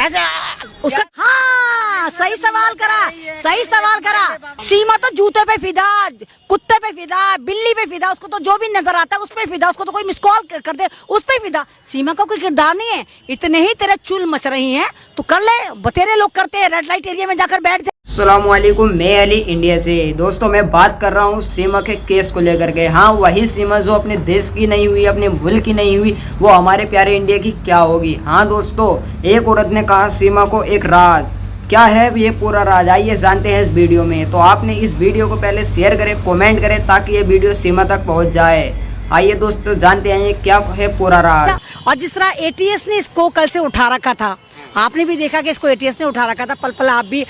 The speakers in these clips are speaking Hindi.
ऐसे उसका हाँ सही सवाल करा। सीमा तो जूते पे फिदा, कुत्ते पे फिदा, बिल्ली पे फिदा, उसको तो जो भी नजर आता है उस पे फिदा, उसको तो कोई मिस कॉल कर दे उस पे फिदा। सीमा का कोई किरदार नहीं है। इतने ही तेरे चुल मच रही हैं तो कर ले, बतेरे लोग करते हैं, रेड लाइट एरिया में जाकर बैठ जा। अस्सलामुअलैकुम, मैं अली इंडिया से। दोस्तों मैं बात कर रहा हूँ सीमा के केस को लेकर के। हाँ, वही सीमा जो अपने देश की नहीं हुई, अपने मुल्क की नहीं हुई, वो हमारे प्यारे इंडिया की क्या होगी। हाँ दोस्तों, एक औरत ने कहा सीमा को एक राज। क्या है ये पूरा राज, आइए जानते हैं इस वीडियो में। तो आपने इस वीडियो को पहले शेयर करें, कमेंट करें ताकि ये वीडियो सीमा तक पहुँच जाए। आइए दोस्तों जानते हैं ये क्या है पूरा राज। और जिस तरह एटीएस ने इसको कल से उठा रखा था, आपने भी देखा कि इसको एटीएस ने उठा रखा था, पल पल आप भी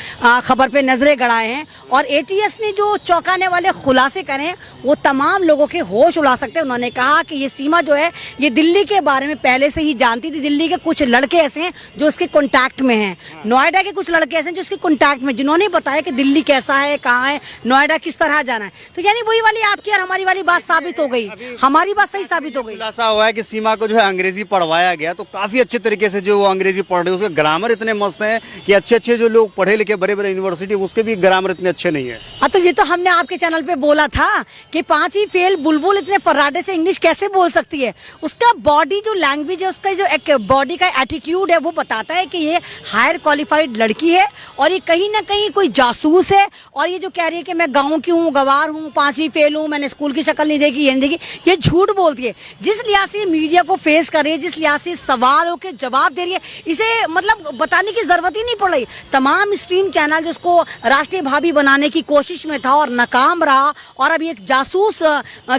खबर पे नजरें गड़ाए हैं। और एटीएस ने जो चौंकाने वाले खुलासे करे वो तमाम लोगों के होश उड़ा सकते हैं। उन्होंने कहा कि ये सीमा जो है ये दिल्ली के बारे में पहले से ही जानती थी। दिल्ली के कुछ लड़के ऐसे हैं जो उसके कॉन्टैक्ट में हैं, नोएडा के कुछ लड़के ऐसे हैं जो उसके कॉन्टैक्ट में, जिन्होंने बताया कि दिल्ली कैसा है, कहाँ है, नोएडा किस तरह जाना है। तो यानी वही वाली आपकी और हमारी वाली बात साबित हो गई, हमारी बात सही साबित हो गई। खुलासा हुआ है कि सीमा को जो है अंग्रेजी पढ़वाया गया, तो काफी अच्छे तरीके से जो वो अंग्रेजी पढ़ रहे हैं, उसके ग्रामर इतने मस्त हैं कि अच्छे जो लोग पढ़े लिखे बड़े बड़े यूनिवर्सिटी उसके भी ग्रामर इतने अच्छे नहीं है। हाँ, तो ये तो हमने आपके चैनल पे बोला था कि 5वीं फेल बुलबुल इतने फर्राटे से इंग्लिश कैसे बोल सकती है। उसका बॉडी जो लैंग्वेज है, उसका जो एक बॉडी का एटीट्यूड है वो बताता है कि ये हायर क्वालिफाइड लड़की है और ये कहीं ना कहीं कोई जासूस है। और ये जो कह रही है कि मैं गाँव की हूँ, गवार हूँ, 5वीं फेल हूँ, मैंने स्कूल की शक्ल नहीं देखी, ये नहीं देखी, ये झूठ बोलती है। जिस लिहाज से मीडिया को फेस कर रही है, जिस लिहाज से सवालों के जवाब दे रही है, इसे मतलब बताने की जरूरत ही नहीं पड़ रही। तमाम स्ट्रीम चैनल जिसको राष्ट्रीय भाभी बनाने की कोशिश में था और नाकाम रहा और अभी एक जासूस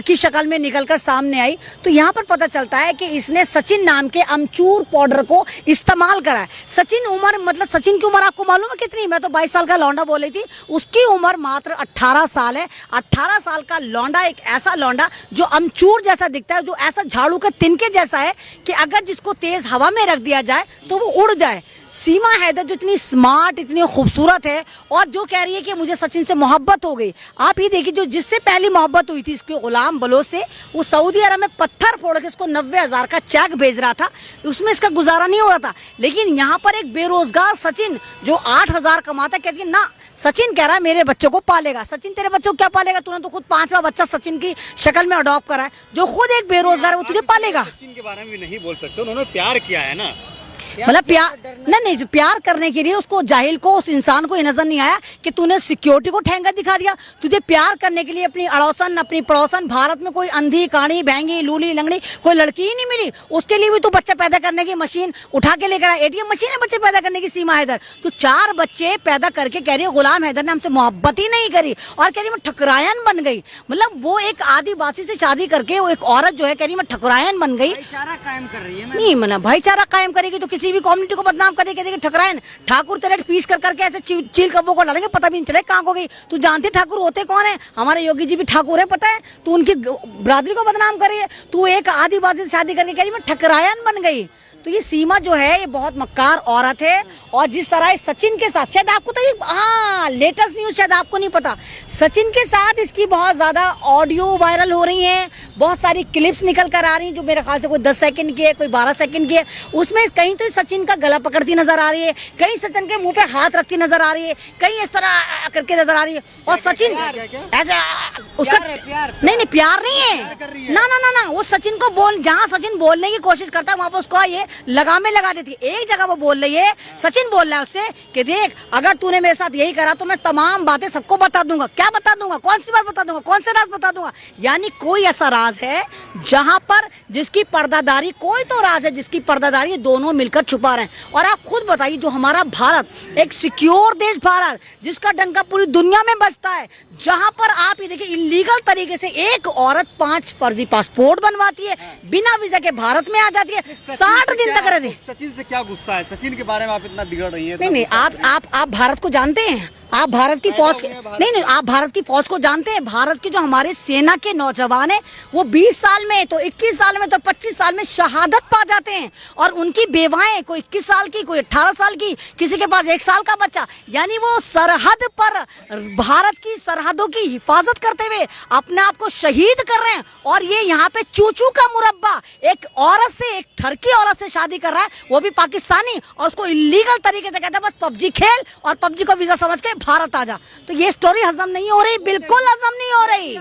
की शक्ल में निकलकर सामने आई, तो यहाँ पर पता चलता है कि इसने सचिन नाम के अमचूर पाउडर को इस्तेमाल करा है। सचिन उम्र, मतलब सचिन की उम्र आपको मालूम है कितनी? मैं तो 22 साल का लौंडा बोल रही थी, उसकी उम्र मात्र 18 साल है। 18 साल का लौंडा, एक ऐसा लौंडा जो अमचूर जैसा दिखता है, जो ऐसा झाड़ू के तिनके जैसा है कि अगर जिसको तेज हवा में रख दिया जाए तो वो उड़ जाए। सीमा हैदर जो इतनी स्मार्ट, इतनी खूबसूरत है और जो कह रही है कि मुझे सचिन से मोहब्बत हो गई। आप ये देखिए, जो जिससे पहली मोहब्बत हुई थी इसके गुलाम बलोच से, वो सऊदी अरब में पत्थर फोड़ के उसको 90,000 का चेक भेज रहा था, उसमें इसका गुजारा नहीं हो रहा था। लेकिन यहाँ पर एक बेरोजगार सचिन जो 8,000 कमाता, कहती है ना, सचिन कह रहा है मेरे बच्चों को पालेगा। सचिन तेरे बच्चों को क्या पालेगा? तूने तो खुद 5वां बच्चा सचिन की शक्ल में अडॉप्ट करा है। जो खुद एक बेरोजगार है वो तुझे पालेगा। सचिन के बारे में भी नहीं बोल सकते, उन्होंने प्यार किया है ना, मतलब प्यार नहीं, प्यार करने के लिए उसको, जाहिल को, उस इंसान को ये नजर नहीं आया कि तूने सिक्योरिटी को ठेंगा दिखा दिया। तुझे प्यार करने के लिए अपनी अड़ोसन, अपनी पड़ोसन, भारत में कोई अंधी, काणी, बहंगी, लूली, लंगड़ी कोई लड़की ही नहीं मिली, उसके लिए भी तू बच्चा पैदा करने की मशीन उठा के लेकर आया। एटीएम मशीन है बच्चे पैदा करने की सीमा हैदर। तो 4 बच्चे पैदा करके कह रही है गुलाम हैदर ने हमसे मोहब्बत ही नहीं करी और कह रही मैं ठकुरायन बन गई। मतलब वो एक आदिवासी से शादी करके वो एक औरत जो है कह रही मैं ठकुरायन बन गई। भाईचारा कायम कर रही है। नहीं मना, भाईचारा कायम करेगी तो किसी भी कम्युनिटी को बदनाम कर देगी। ठकुरायन ठाकुर तेरे पीस कर करके ऐसे चील कब्बों को डालेंगे, पता भी नहीं चले कहाँ हो गई। तू जानती ठाकुर होते कौन है? हमारे योगी जी भी ठाकुर है, पता है? तू उनकी बरादरी को बदनाम कर रही है। तू एक आदिवासी से शादी करके कह रही मैं ठकुरायन बन गई। तो ये सीमा जो है ये बहुत मक्कार औरत है। और जिस तरह सचिन के साथ, शायद आपको तो ये, हाँ, लेटेस्ट न्यूज शायद आपको नहीं पता, सचिन के साथ इसकी बहुत ज्यादा ऑडियो वायरल हो रही हैं, बहुत सारी क्लिप्स निकल कर आ रही हैं जो मेरे ख्याल से कोई 10 सेकंड की है, कोई 12 सेकंड की है। उसमें कहीं तो सचिन का गला पकड़ती नजर आ रही है, कहीं सचिन के मुंह पे हाथ रखती नजर आ रही है, कहीं इस तरह करके नजर आ रही है। और सचिन ऐसा उसका नहीं, प्यार नहीं है ना, वो सचिन को जहाँ सचिन बोलने की कोशिश करता है वहां पर उसको ये लगामे लगा देती है। एक जगह वो बोल रही है, सचिन बोल रहा है उससे कि देख अगर तूने मेरे साथ यही करा तो मैं तमाम बातें सबको बता दूंगा। क्या बता दूंगा? कौन सी बात बता दूंगा? कौन से राज बता दूंगा? यानी कोई ऐसा राज है जहां पर जिसकी पर्दादारी, कोई तो राज है जिसकी पर्दादारी दोनों मिलकर छुपा रहे हैं। और आप खुद बताइए, जो हमारा भारत एक सिक्योर देश, भारत जिसका डंका पूरी दुनिया में बजता है, जहां पर आप ये देखिए इलीगल तरीके से एक औरत 5 फर्जी पासपोर्ट बनवाती है, बिना वीजा के भारत में आ जाती है, 60 दिन तक रहती है। सचिन से क्या गुस्सा है? सचिन के बारे में आप इतना बिगड़ रही है? नहीं, आप भारत को जानते हैं? आप भारत की फौज नहीं, आप भारत की फौज को जानते हैं? भारत की जो हमारे सेना के नौजवान हैं वो 20 साल में तो 21 साल में तो 25 साल में शहादत पा जाते हैं, और उनकी बेवाएं कोई 21 साल की, कोई 18 साल की, किसी के पास 1 साल का बच्चा, यानी वो सरहद पर भारत की सरहदों की हिफाजत करते हुए अपने आप को शहीद कर रहे हैं। और ये यहाँ पे चूचू का मुरब्बा एक औरत से, एक ठरकी औरत से शादी कर रहा है, वो भी पाकिस्तानी, और उसको इलीगल तरीके से कहता है बस पबजी खेल और पबजी को वीजा समझ के भारत आ जा। तो ये स्टोरी हजम नहीं हो रही, बिल्कुल हजम नहीं हो रही।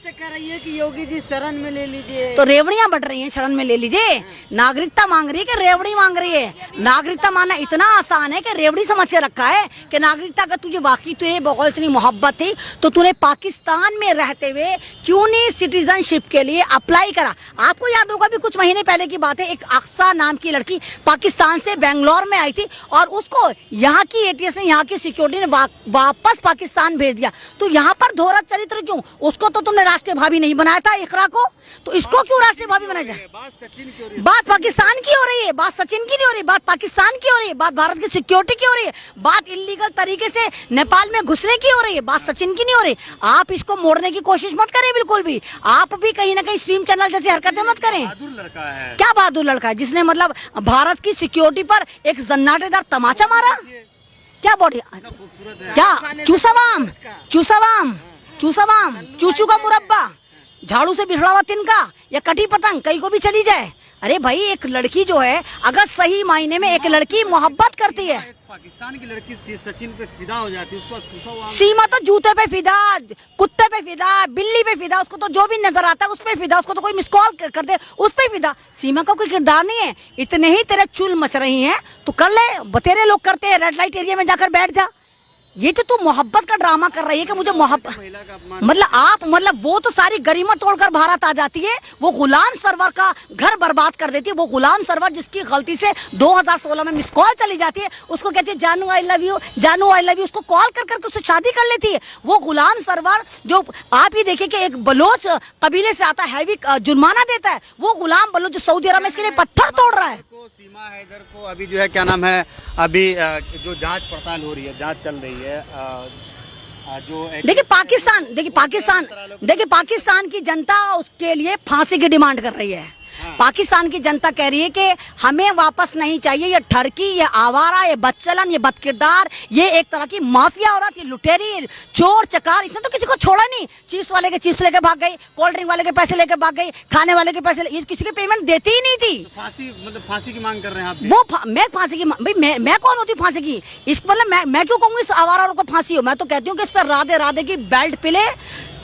कर रही है कि योगी जी शरण में ले लीजिए, तो रेवड़ियां बढ़ रही हैं, शरण में ले लीजिए। नागरिकता मांग रही है कि रेवड़ी मांग रही है? नागरिकता मानना इतना आसान है कि रेवड़ी समझ के रखा है कि नागरिकता का तुझे वाकई तुझे बहुत इतनी मोहब्बत थी तो तूने पाकिस्तान में रहते हुए क्यों नहीं सिटीजनशिप के लिए अप्लाई करा। आपको याद होगा भी कुछ महीने पहले की बात है, एक अक्सा नाम की लड़की पाकिस्तान से बेंगलोर में आई थी और उसको यहाँ की एटीएस ने, यहाँ की सिक्योरिटी ने वापस पाकिस्तान भेज दिया। तो यहाँ पर दोहरा चरित्र क्यों? उसको तो तुमने राष्ट्रीय भावी नहीं बनाया था, इकरा को, तो इसको क्यों राष्ट्रीय भावी बनाया जाए? बात पाकिस्तान की हो रही है, बात सचिन की नहीं हो रही, बात पाकिस्तान की हो रही है, बात भारत की सिक्योरिटी की हो रही है, बात इलीगल तरीके से नेपाल में घुसने की हो रही है, बात सचिन की नहीं हो रही। आप इसको मोड़ने की कोशिश मत करें, बिल्कुल भी। आप भी कहीं ना कहीं स्ट्रीम चैनल जैसी हरकतें मत करें। लड़का है क्या बहादुर लड़का है जिसने मतलब भारत की सिक्योरिटी पर एक जन्नाटेदार तमाचा मारा? क्या बॉडी, क्या चूसावाम, चूसावाम, चूसावाम, चूचू का मुरब्बा, झाड़ू से बिछड़ा हुआ तिनका या कटी पतंग कहीं को भी चली जाए। अरे भाई, एक लड़की जो है अगर सही मायने में एक लड़की मोहब्बत करती है, पाकिस्तान की लड़की सचिन पे फिदा हो जाती है, उसको सीमा तो जूते पे फिदा, कुत्ते पे फिदा, बिल्ली पे फिदा, उसको तो जो भी नजर आता है उस पे फिदा, उसको तो कोई मिस कॉल कर दे उस पे फिदा। सीमा का कोई किरदार नहीं है। इतने ही तेरे चुल मच रही हैं तो कर ले, बतेरे लोग करते हैं, रेड लाइट एरिया में जाकर बैठ जा। ये तो तू मोहब्बत का ड्रामा कर रही है कि मुझे मोहब्बत, मतलब आप, मतलब वो तो सारी गरिमा तोड़कर भारत आ जाती है, वो गुलाम सरवर का घर बर्बाद कर देती है। वो गुलाम सरवर जिसकी गलती से 2016 में मिस कॉल चली जाती है, उसको कहती है जानू आई लव यू, जानू आई लव यू, उसको कॉल कर करके उससे शादी कर लेती है। वो गुलाम सरवर जो आप ही देखिए कि एक बलोच कबीले से आता है, हैवी जुर्माना देता है, वो गुलाम बलोच जो सऊदी अरब में इसके लिए पत्थर तोड़ रहा है। सीमा हैदर को अभी जो है क्या नाम है, अभी जो जांच पड़ताल हो रही है, जांच चल रही है, जो देखिए पाकिस्तान की जनता उसके लिए फांसी की डिमांड कर रही है। पाकिस्तान की जनता कह रही है कि हमें वापस नहीं चाहिए ये ठरकी, ये आवारा, ये बदचलन, ये बदकिरदार, ये एक तरह की माफिया औरत, ये लुटेरी, चोर चकार, इसने तो किसी को छोड़ा नहीं। चिप्स वाले के चिप्स लेके भाग गई, कोल्ड ड्रिंक वाले के पैसे लेके भाग गई, खाने वाले के पैसे, ये किसी की पेमेंट देती ही नहीं थी। तो फांसी की मांग कर रहे हैं आप? वो मैं फांसी की भाई, मैं कौन होती फांसी की? इस मतलब मैं क्यों कहूँगी इस आवारा को फांसी हो? मैं तो कहती हूँ कि इस पर राधे राधे की बेल्ट पिले,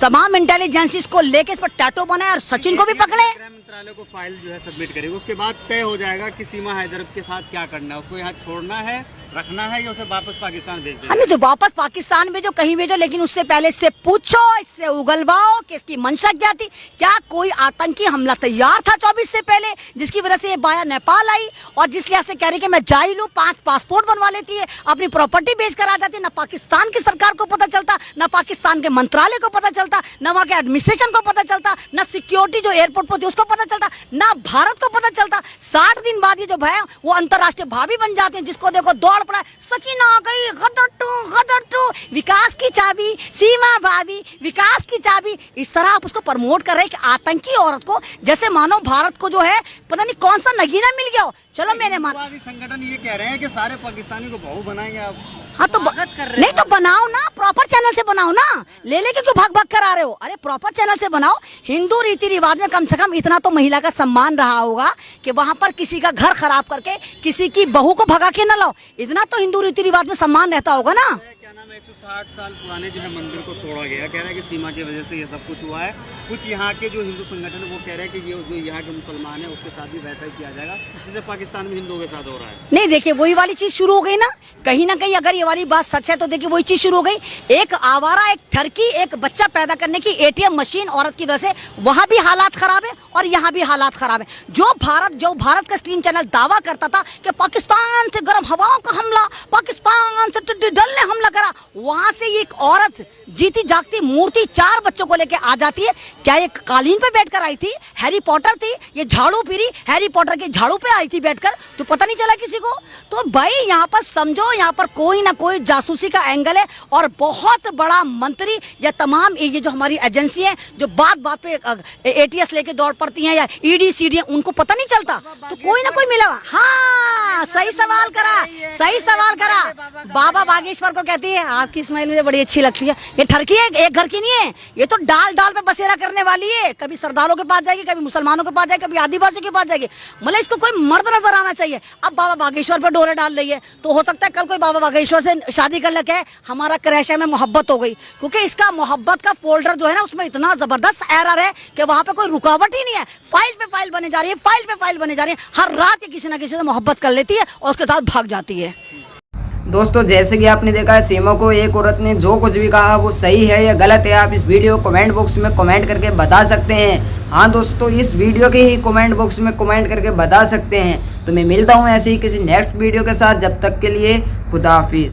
तमाम इंटेलिजेंसीज को लेके इस पर टैटू बनाए और सचिन को भी पकड़े। मंत्रालय को फाइल जो है सबमिट करेगी, उसके बाद तय हो जाएगा कि सीमा हैदर के साथ क्या करना है, उसको यहाँ छोड़ना है, रखना है या उसे वापस पाकिस्तान भेज देना। नहीं तो वापस पाकिस्तान भेजो, कहीं भेजो, लेकिन उससे पहले इससे पूछो, इससे उगलवाओ कि इसकी मंशा क्या थी। क्या कोई आतंकी हमला तैयार था 24 से पहले जिसकी वजह से ये बाया नेपाल आई और जिस लिहाज से कह रही कि मैं जा ही लूं, 5 पासपोर्ट बनवा लेती है, अपनी प्रॉपर्टी बेच कर आ जाती है। ना पाकिस्तान की सरकार को पता चलता, ना पाकिस्तान के मंत्रालय को पता चलता, ना वहाँ के एडमिनिस्ट्रेशन को पता चलता, ना सिक्योरिटी जो एयरपोर्ट पर थी उसको पता चलता, ना भारत को पता चलता। 60 दिन बाद ये जो है वो अंतर्राष्ट्रीय भावी बन जाते हैं, जिसको देखो दौड़ पड़ा, सकीना आ गई, गदर टू, विकास की चाबी, सीमा भाभी, विकास की चाबी। इस तरह आप उसको प्रमोट कर रहे हैं कि आतंकी औरत को, जैसे मानो भारत को जो है पता नहीं कौन सा नगीना मिल गया हो। चलो मैंने संगठन ये कह रहे हैं कि सारे पाकिस्तानी को बहू बनाएंगे आप। हाँ तो नहीं तो बनाओ ना, प्रॉपर चैनल से बनाओ ना, ले लेके क्यों भाग भाग कर आ रहे हो? अरे प्रॉपर चैनल से बनाओ। हिंदू रीति रिवाज में कम से कम इतना तो महिला का सम्मान रहा होगा कि वहां पर किसी का घर खराब करके किसी की बहू को भगा के न लाओ, इतना तो हिंदू रीति रिवाज में सम्मान रहता होगा ना। क्या नाम है, 160 साल पुराने जो है मंदिर को तोड़ा गया, कह रहा है कि सीमा की वजह से ये सब कुछ हुआ है। कुछ यहाँ के जो हिंदू संगठन है वो कह रहे हैं कि ये जो यहाँ के मुसलमान है उसके साथ भी वैसा ही किया जाएगा जैसे पाकिस्तान में हिंदुओं के साथ हो रहा है। नहीं देखिए, वही वाली चीज शुरू हो गई ना कहीं अगर ये वाली बात सच है तो देखिए वही चीज शुरू हो गई। एक आवारा, एक ठरकी, एक बच्चा पैदा करने की एटीएम मशीन औरत की वजह से वहां भी हालात खराब है और यहाँ भी हालात खराब है। जो भारत का स्ट्रीम चैनल दावा करता था कि पाकिस्तान से गर्म हवाओं का हमला, पाकिस्तान से टिड्डी दल ने हमला करा, वहां से एक औरत जीती जागती मूर्ति 4 बच्चों को लेके आ जाती है। क्या ये कालीन पे बैठकर आई थी? हैरी पॉटर थी ये? झाड़ू फिरी हैरी पॉटर के झाड़ू पे आई थी बैठकर, तो पता नहीं चला किसी को? तो भाई यहाँ पर समझो, यहाँ पर कोई ना कोई जासूसी का एंगल है और बहुत बड़ा मंत्री या तमाम ये जो हमारी एजेंसी है जो बात बात पे एटीएस लेके दौड़ पड़ती हैं या ईडी सीडी, उनको पता नहीं चलता, तो कोई ना कोई मिला। हाँ, सही सवाल करा, सही सवाल करा। बाबा बागेश्वर को कहती है आपकी स्माइल मुझे बड़ी अच्छी लगती है। ये ठरकी है, एक घर की नहीं है, ये तो डाल डाल पे बसेरा करने वाली है। कभी सरदारों के पास जाएगी, कभी मुसलमानों के पास जाएगी, कभी आदिवासी के पास जाएगी। मतलब इसको कोई मर्द नजर आना चाहिए। अब बाबा बागेश्वर पर डोरे डाल रही है, तो हो सकता है कल कोई बाबा बागेश्वर से शादी कर लगे, हमारा क्रैश में मोहब्बत हो गई, क्योंकि इसका मोहब्बत का फोल्डर जो है ना उसमें इतना जबरदस्त एरर है कि वहां पे कोई रुकावट ही नहीं है। फाइल पे फाइल बने जा रही है, फाइल पे फाइल बने जा रही है। हर रात ये किसी ना किसी से मोहब्बत कर लेती है और उसके साथ भाग जाती है। दोस्तों जैसे कि आपने देखा है, सीमा को एक औरत ने जो कुछ भी कहा वो सही है या गलत है, आप इस वीडियो को कमेंट बॉक्स में कमेंट करके बता सकते हैं। हाँ दोस्तों, इस वीडियो के ही कमेंट बॉक्स में कमेंट करके बता सकते हैं। तो मैं मिलता हूँ ऐसे ही किसी नेक्स्ट वीडियो के साथ, जब तक के लिए खुदा हाफिज।